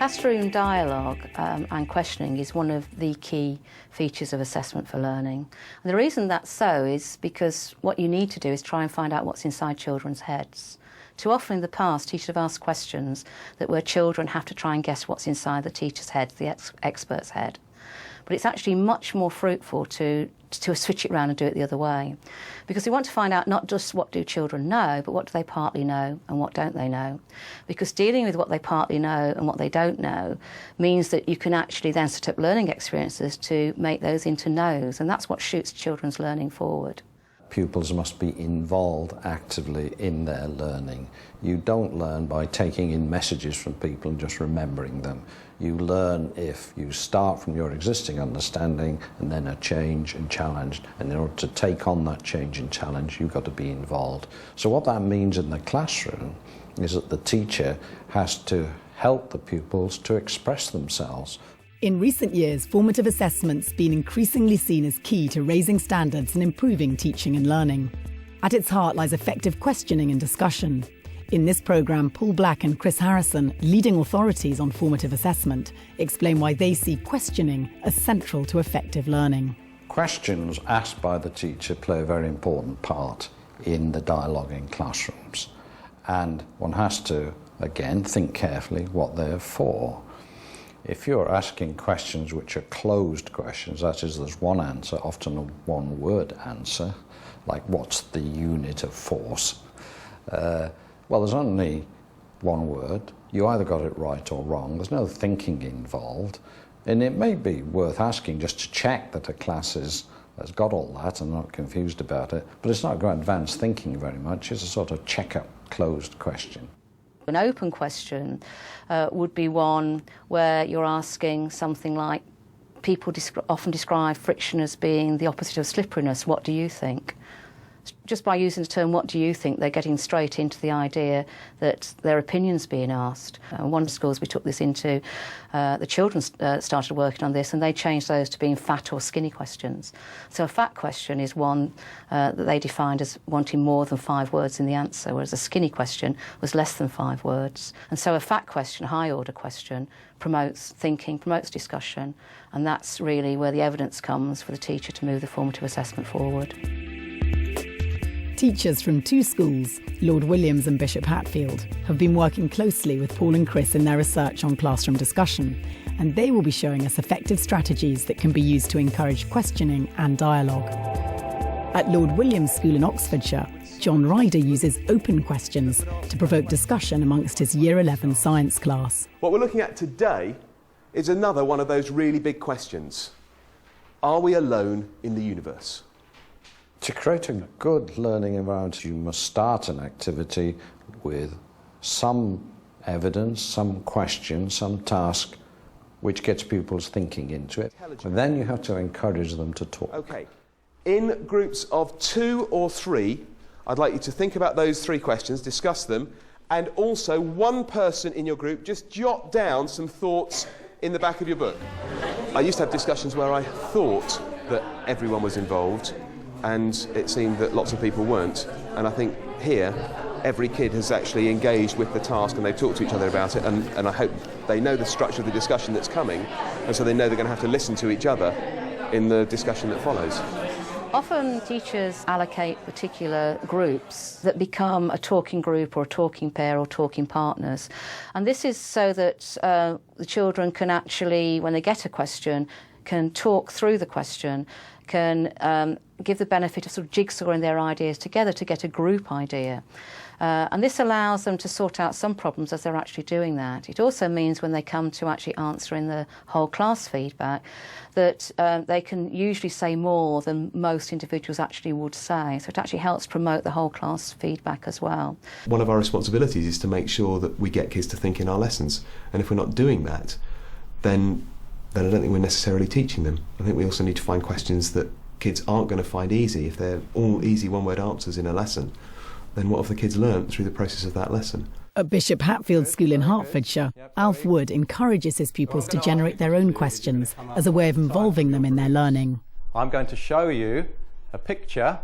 Classroom dialogue and questioning is one of the key features of assessment for learning. And the reason that's so is because what you need to do is try and find out what's inside children's heads. Too often in the past, teachers have asked questions where children have to try and guess what's inside the teacher's head, the expert's head. But it's actually much more fruitful to switch it around and do it the other way. Because we want to find out not just what do children know, but what do they partly know and what don't they know. Because dealing with what they partly know and what they don't know means that you can actually then set up learning experiences to make those into knows, and that's what shoots children's learning forward. Pupils must be involved actively in their learning. You don't learn by taking in messages from people and just remembering them. You learn if you start from your existing understanding and then are changed and challenged. And in order to take on that change and challenge, you've got to be involved. So what that means in the classroom is that the teacher has to help the pupils to express themselves. In recent years, formative assessment's been increasingly seen as key to raising standards and improving teaching and learning. At its heart lies effective questioning and discussion. In this programme, Paul Black and Chris Harrison, leading authorities on formative assessment, explain why they see questioning as central to effective learning. Questions asked by the teacher play a very important part in the dialogue in classrooms. And one has to, again, think carefully what they're for. If you're asking questions which are closed questions, that is, there's one answer, often a one-word answer, like what's the unit of force? Well, there's only one word. You either got it right or wrong. There's no thinking involved. And it may be worth asking just to check that a class has got all that and not confused about it, but it's not going to advance thinking very much. It's a sort of check-up closed question. An open question would be one where you're asking something like, people often describe friction as being the opposite of slipperiness. What do you think? Just by using the term, what do you think, they're getting straight into the idea that their opinion's being asked. One of the schools we took this into, the children started working on this, and they changed those to being fat or skinny questions. So a fat question is one that they defined as wanting more than 5 words in the answer, whereas a skinny question was less than 5 words. And so a fat question, a high-order question, promotes thinking, promotes discussion, and that's really where the evidence comes for the teacher to move the formative assessment forward. Teachers from 2 schools, Lord Williams and Bishop Hatfield, have been working closely with Paul and Chris in their research on classroom discussion, and they will be showing us effective strategies that can be used to encourage questioning and dialogue. At Lord Williams School in Oxfordshire, John Ryder uses open questions to provoke discussion amongst his Year 11 science class. What we're looking at today is another one of those really big questions. Are we alone in the universe? To create a good learning environment, you must start an activity with some evidence, some question, some task, which gets pupils thinking into it. And then you have to encourage them to talk. OK. In groups of 2 or 3, I'd like you to think about those 3 questions, discuss them, and also one person in your group just jot down some thoughts in the back of your book. I used to have discussions where I thought that everyone was involved, and it seemed that lots of people weren't. And I think here, every kid has actually engaged with the task and they've talked to each other about it, and I hope they know the structure of the discussion that's coming, and so they know they're going to have to listen to each other in the discussion that follows. Often teachers allocate particular groups that become a talking group or a talking pair or talking partners. And this is so that the children can actually, when they get a question, can talk through the question, can give the benefit of sort of jigsawing their ideas together to get a group idea. And this allows them to sort out some problems as they're actually doing that. It also means when they come to actually answering the whole class feedback that they can usually say more than most individuals actually would say. So it actually helps promote the whole class feedback as well. One of our responsibilities is to make sure that we get kids to think in our lessons. And if we're not doing that, then I don't think we're necessarily teaching them. I think we also need to find questions that kids aren't going to find easy. If they're all easy one-word answers in a lesson, then what have the kids learnt through the process of that lesson? At Bishop Hatfield School in Hertfordshire, Alf Wood encourages his pupils to generate their own questions as a way of involving them in their learning. I'm going to show you a picture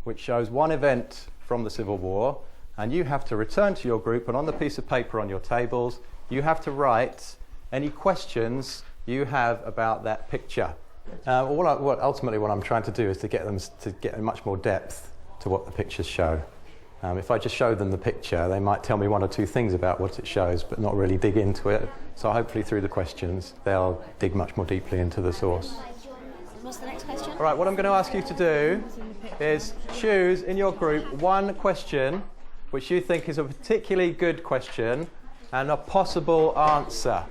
which shows one event from the Civil War and you have to return to your group, and on the piece of paper on your tables, you have to write any questions you have about that picture. Ultimately what I'm trying to do is to get them to get much more depth to what the pictures show. If I just show them the picture, they might tell me one or two things about what it shows, but not really dig into it. So hopefully through the questions, they'll dig much more deeply into the source. What's the next question? All right, what I'm going to ask you to do is choose in your group one question which you think is a particularly good question and a possible answer.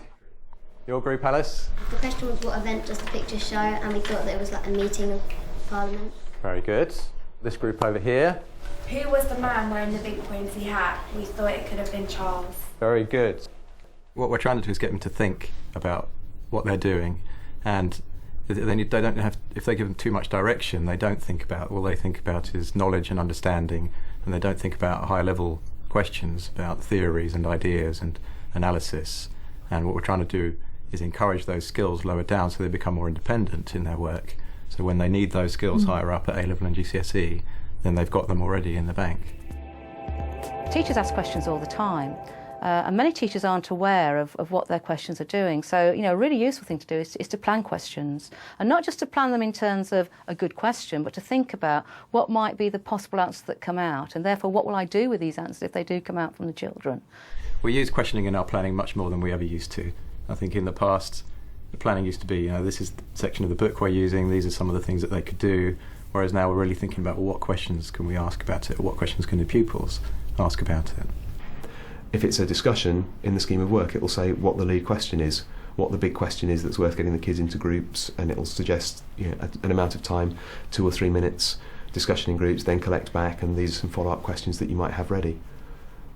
Your group, Alice? The question was, what event does the picture show? And we thought that it was like a meeting of Parliament. Very good. This group over here? Who was the man wearing the big pointy hat? We thought it could have been Charles. Very good. What we're trying to do is get them to think about what they're doing, and they don't have, if they give them too much direction, they don't think about, all they think about is knowledge and understanding, and they don't think about high-level questions about theories and ideas and analysis. And what we're trying to do is encourage those skills lower down so they become more independent in their work. So when they need those skills higher up at A-level and GCSE, then they've got them already in the bank. Teachers ask questions all the time, and many teachers aren't aware of what their questions are doing. So, a really useful thing to do is to plan questions, and not just to plan them in terms of a good question, but to think about what might be the possible answers that come out, and therefore what will I do with these answers if they do come out from the children. We use questioning in our planning much more than we ever used to. I think in the past, the planning used to be, this is the section of the book we're using, these are some of the things that they could do, whereas now we're really thinking about, well, what questions can we ask about it, or what questions can the pupils ask about it. If it's a discussion in the scheme of work, it will say what the lead question is, what the big question is that's worth getting the kids into groups, and it will suggest an amount of time, 2 or 3 minutes, discussion in groups, then collect back, and these are some follow-up questions that you might have ready.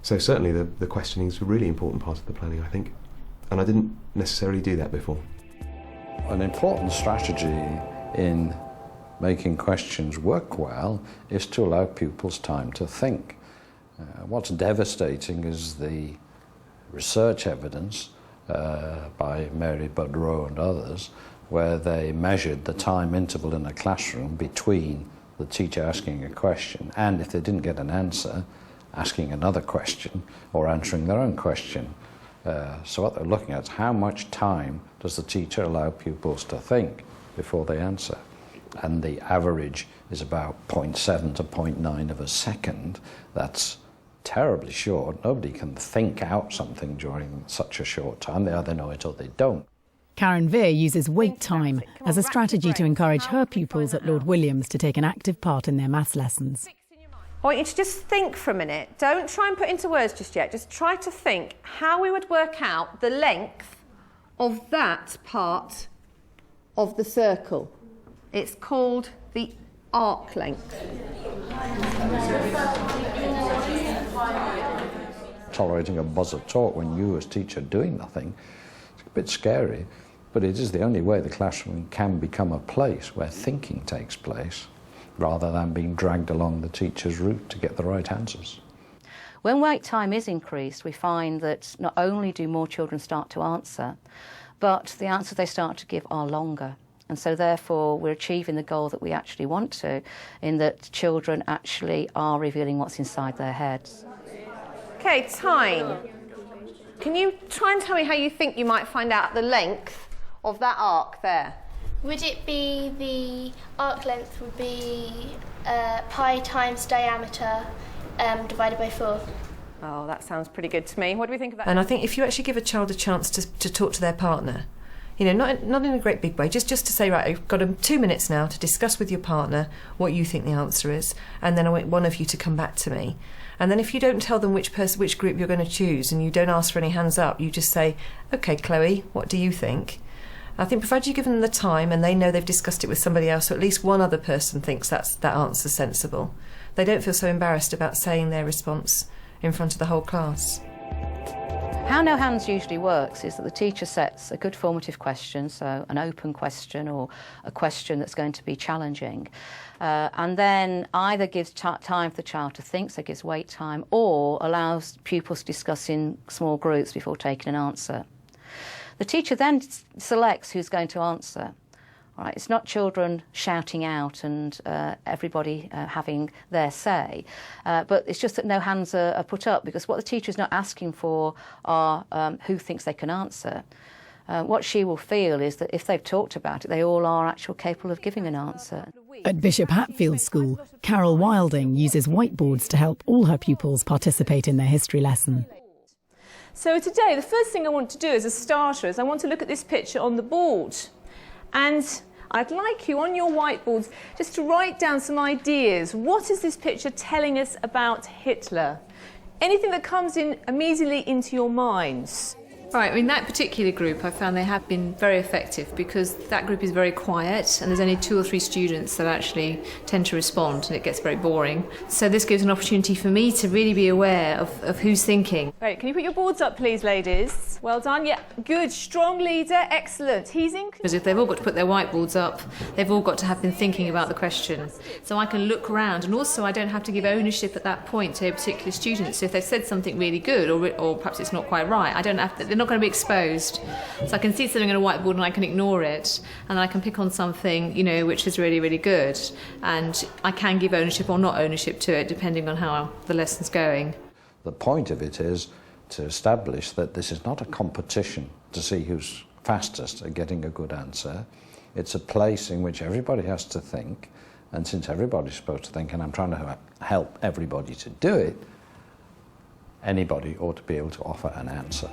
So certainly the questioning is a really important part of the planning, I think, and I didn't necessarily do that before. An important strategy in making questions work well is to allow pupils time to think. What's devastating is the research evidence by Mary Budrow and others, where they measured the time interval in a classroom between the teacher asking a question and, if they didn't get an answer, asking another question or answering their own question. So what they're looking at is how much time does the teacher allow pupils to think before they answer. And the average is about 0.7 to 0.9 of a second. That's terribly short. Nobody can think out something during such a short time. They either know it or they don't. Karen Veer uses wait time as a strategy to encourage her pupils at Lord Williams to take an active part in their maths lessons. I want you to just think for a minute. Don't try and put into words just yet. Just try to think how we would work out the length of that part of the circle. It's called the arc length. Tolerating a buzz of talk when you as teacher are doing nothing, it's a bit scary, but it is the only way the classroom can become a place where thinking takes place, rather than being dragged along the teacher's route to get the right answers. When wait time is increased, we find that not only do more children start to answer, but the answers they start to give are longer. And so therefore we're achieving the goal that we actually want to, in that children actually are revealing what's inside their heads. Okay, time. Can you try and tell me how you think you might find out the length of that arc there? Would it be the arc length would be pi times diameter divided by 4? Oh, that sounds pretty good to me. What do we think of that? And I think if you actually give a child a chance to talk to their partner, not in a great big way, just to say, right, I've got 2 minutes now to discuss with your partner what you think the answer is, and then I want one of you to come back to me. And then if you don't tell them which group you're going to choose, and you don't ask for any hands up, you just say, OK, Chloe, what do you think? I think provided you give them the time and they know they've discussed it with somebody else, or at least one other person thinks that answer's sensible, they don't feel so embarrassed about saying their response in front of the whole class. How No Hands usually works is that the teacher sets a good formative question, so an open question or a question that's going to be challenging, and then either gives time for the child to think, so gives wait time, or allows pupils to discuss in small groups before taking an answer. The teacher then selects who's going to answer. Right? It's not children shouting out and everybody having their say, but it's just that no hands are put up, because what the teacher is not asking for are who thinks they can answer. What she will feel is that if they've talked about it, they all are actually capable of giving an answer. At Bishop Hatfield School, Carol Wilding uses whiteboards to help all her pupils participate in their history lesson. So today, the first thing I want to do as a starter is I want to look at this picture on the board. And I'd like you on your whiteboards just to write down some ideas. What is this picture telling us about Hitler? Anything that comes in immediately into your minds. Right, in that particular group I found they have been very effective, because that group is very quiet and there's only 2 or 3 students that actually tend to respond, and it gets very boring. So this gives an opportunity for me to really be aware of who's thinking. Right, can you put your boards up please, ladies? Well done, yeah, good, strong leader, excellent. He's in... Because if they've all got to put their whiteboards up, they've all got to have been thinking about the question. So I can look around, and also I don't have to give ownership at that point to a particular student. So if they've said something really good, or perhaps it's not quite right, I don't have to... They're not going to be exposed. So I can see something on a whiteboard and I can ignore it, and I can pick on something, you know, which is really, really good, and I can give ownership or not ownership to it depending on how the lesson's going. The point of it is to establish that this is not a competition to see who's fastest at getting a good answer. It's a place in which everybody has to think, and since everybody's supposed to think, and I'm trying to help everybody to do it, anybody ought to be able to offer an answer.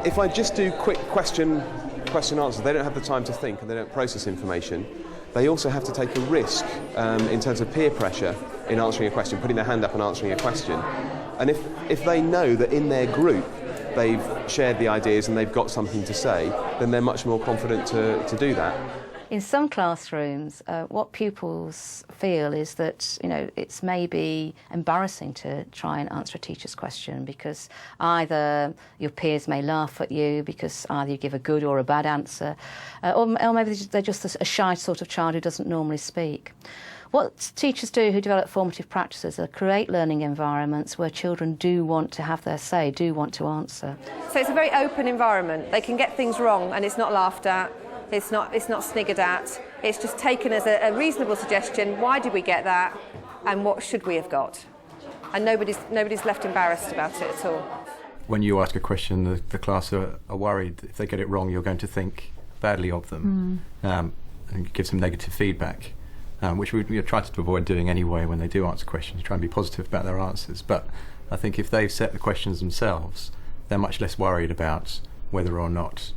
If I just do quick question answers, they don't have the time to think and they don't process information. They also have to take a risk in terms of peer pressure in answering a question, putting their hand up and answering a question. And if they know that in their group they've shared the ideas and they've got something to say, then they're much more confident to do that. In some classrooms, what pupils feel is that, you know, it's maybe embarrassing to try and answer a teacher's question, because either your peers may laugh at you because either you give a good or a bad answer, or maybe they're just a shy sort of child who doesn't normally speak. What teachers do who develop formative practices are create learning environments where children do want to have their say, do want to answer. So it's a very open environment. They can get things wrong and it's not laughed at. It's not sniggered at. It's just taken as a reasonable suggestion. Why did we get that? And what should we have got? And nobody's left embarrassed about it at all. When you ask a question, the class are worried if they get it wrong, you're going to think badly of them and give some negative feedback, which we try to avoid doing anyway when they do answer questions. You try and be positive about their answers. But I think if they've set the questions themselves, they're much less worried about whether or not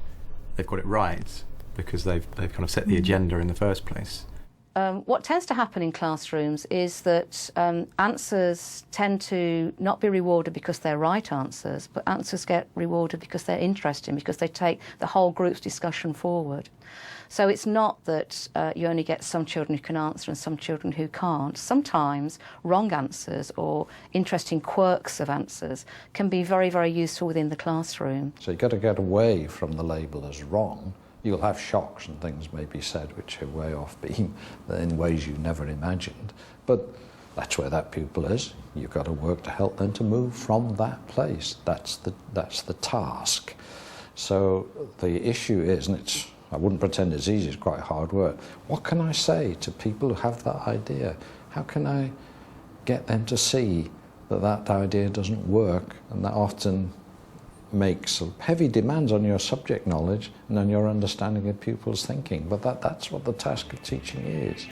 they've got it right, because they've kind of set the agenda in the first place. What tends to happen in classrooms is that answers tend to not be rewarded because they're right answers, but answers get rewarded because they're interesting, because they take the whole group's discussion forward. So it's not that you only get some children who can answer and some children who can't. Sometimes wrong answers or interesting quirks of answers can be very, very useful within the classroom. So you've got to get away from the label as wrong. You'll have shocks and things may be said which are way off beam in ways you never imagined. But that's where that pupil is. You've got to work to help them to move from that place. That's the task. So the issue is, and I wouldn't pretend it's easy, it's quite hard work. What can I say to people who have that idea? How can I get them to see that that idea doesn't work, and that often makes heavy demands on your subject knowledge and on your understanding of pupils' thinking. But that's what the task of teaching is.